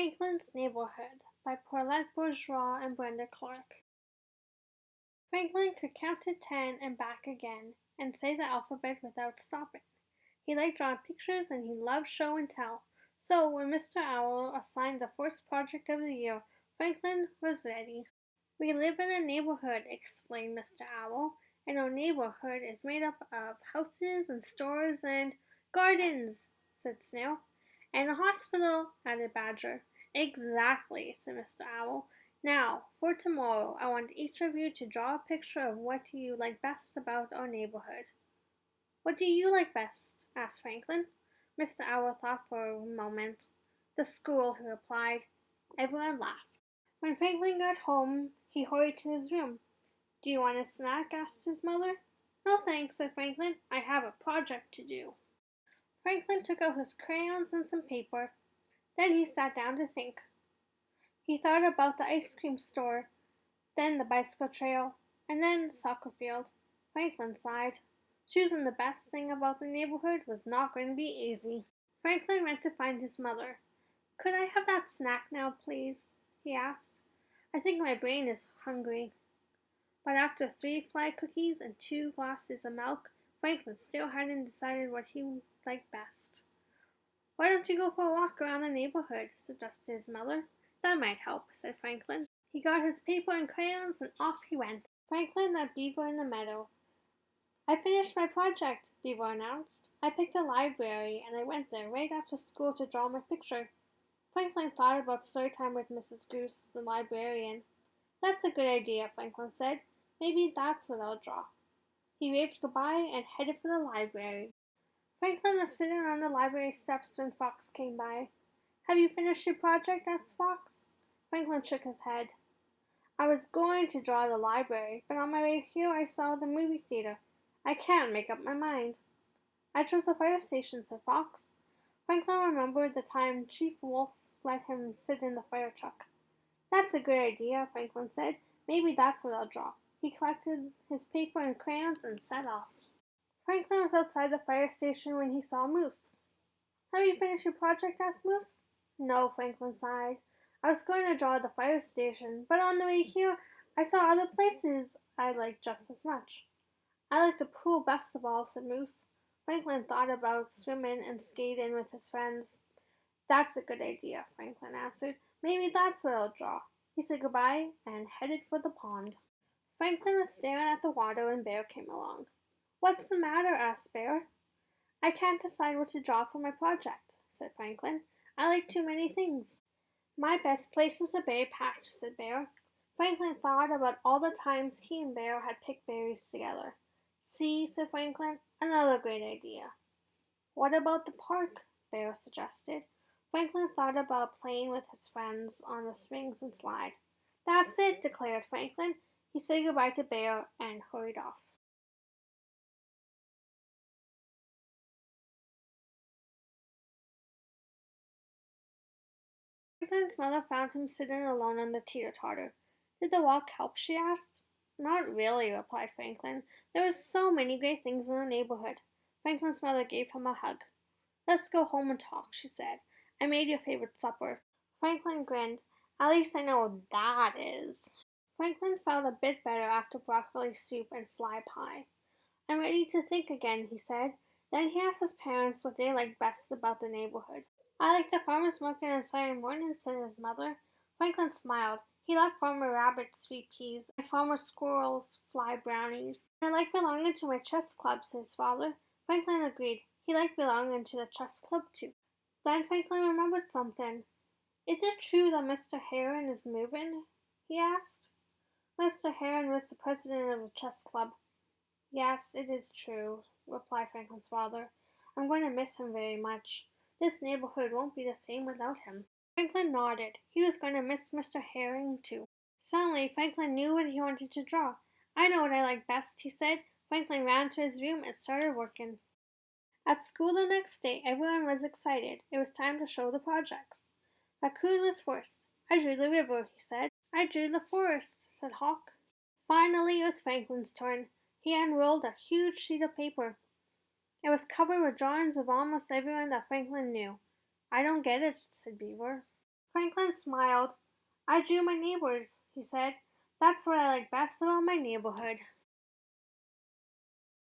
Franklin's Neighbourhood by Paulette Bourgeois and Brenda Clark. Franklin could count to 10 and back again, and say the alphabet without stopping. He liked drawing pictures and he loved show and tell. So when Mr. Owl assigned the first project of the year, Franklin was ready. "We live in a neighborhood," explained Mr. Owl, "and our neighborhood is made up of houses and stores and gardens," said Snail. "And a hospital," added Badger. "Exactly," said Mr. Owl. "Now, for tomorrow, I want each of you to draw a picture of what you like best about our neighborhood." "What do you like best?" asked Franklin. Mr. Owl thought for a moment. "The school," he replied. Everyone laughed. When Franklin got home, he hurried to his room. "Do you want a snack?" asked his mother. "No, thanks," said Franklin. "I have a project to do." Franklin took out his crayons and some paper. Then he sat down to think. He thought about the ice cream store, then the bicycle trail, and then the soccer field. Franklin sighed. Choosing the best thing about the neighborhood was not going to be easy. Franklin went to find his mother. "Could I have that snack now, please?" he asked. "I think my brain is hungry." But after 3 fly cookies and 2 glasses of milk, Franklin still hadn't decided what he liked best. "Why don't you go for a walk around the neighborhood?" suggested his mother. "That might help," said Franklin. He got his paper and crayons and off he went. Franklin met Beaver in the meadow. "I finished my project," Beaver announced. "I picked a library and I went there right after school to draw my picture." Franklin thought about story time with Mrs. Goose, the librarian. "That's a good idea," Franklin said. "Maybe that's what I'll draw." He waved goodbye and headed for the library. Franklin was sitting on the library steps when Fox came by. "Have you finished your project?" asked Fox. Franklin shook his head. "I was going to draw the library, but on my way here I saw the movie theater. I can't make up my mind." "I chose the fire station," said Fox. Franklin remembered the time Chief Wolf let him sit in the fire truck. "That's a good idea," Franklin said. "Maybe that's what I'll draw." He collected his paper and crayons and set off. Franklin was outside the fire station when he saw Moose. "Have you finished your project?" asked Moose. "No," Franklin sighed. "I was going to draw the fire station, but on the way here I saw other places I liked just as much." "I like the pool best of all," said Moose. Franklin thought about swimming and skating with his friends. "That's a good idea," Franklin answered. "Maybe that's what I'll draw." He said goodbye and headed for the pond. Franklin was staring at the water when Bear came along. "What's the matter?" asked Bear. "I can't decide what to draw for my project," said Franklin. "I like too many things." "My best place is the berry patch," said Bear. Franklin thought about all the times he and Bear had picked berries together. "See," said Franklin, "another great idea." "What about the park?" Bear suggested. Franklin thought about playing with his friends on the swings and slide. "That's it," declared Franklin. He said goodbye to Bear and hurried off. Franklin's mother found him sitting alone on the teeter-totter. "Did the walk help?" she asked. "Not really," replied Franklin. "There were so many great things in the neighborhood." Franklin's mother gave him a hug. "Let's go home and talk," she said. "I made your favorite supper." Franklin grinned. "At least I know what that is." Franklin felt a bit better after broccoli soup and fly pie. "I'm ready to think again," he said. Then he asked his parents what they liked best about the neighborhood. "I like the farmer's market on Saturday mornings," said his mother. Franklin smiled. He loved Farmer Rabbit's sweet peas and Farmer Squirrel's fly brownies. "I like belonging to my chess club," said his father. Franklin agreed. He liked belonging to the chess club too. Then Franklin remembered something. "Is it true that Mr. Heron is moving?" he asked. Mr. Heron was the president of the chess club. "Yes, it is true," replied Franklin's father. "I'm going to miss him very much. This neighborhood won't be the same without him." Franklin nodded. He was going to miss Mr. Herring too. Suddenly, Franklin knew what he wanted to draw. "I know what I like best," he said. Franklin ran to his room and started working. At school the next day, everyone was excited. It was time to show the projects. Raccoon was first. "I drew the river," he said. "I drew the forest," said Hawk. Finally, it was Franklin's turn. He unrolled a huge sheet of paper. It was covered with drawings of almost everyone that Franklin knew. "I don't get it," said Beaver. Franklin smiled. I drew my neighbors, he said. That's what I like best about my neighborhood.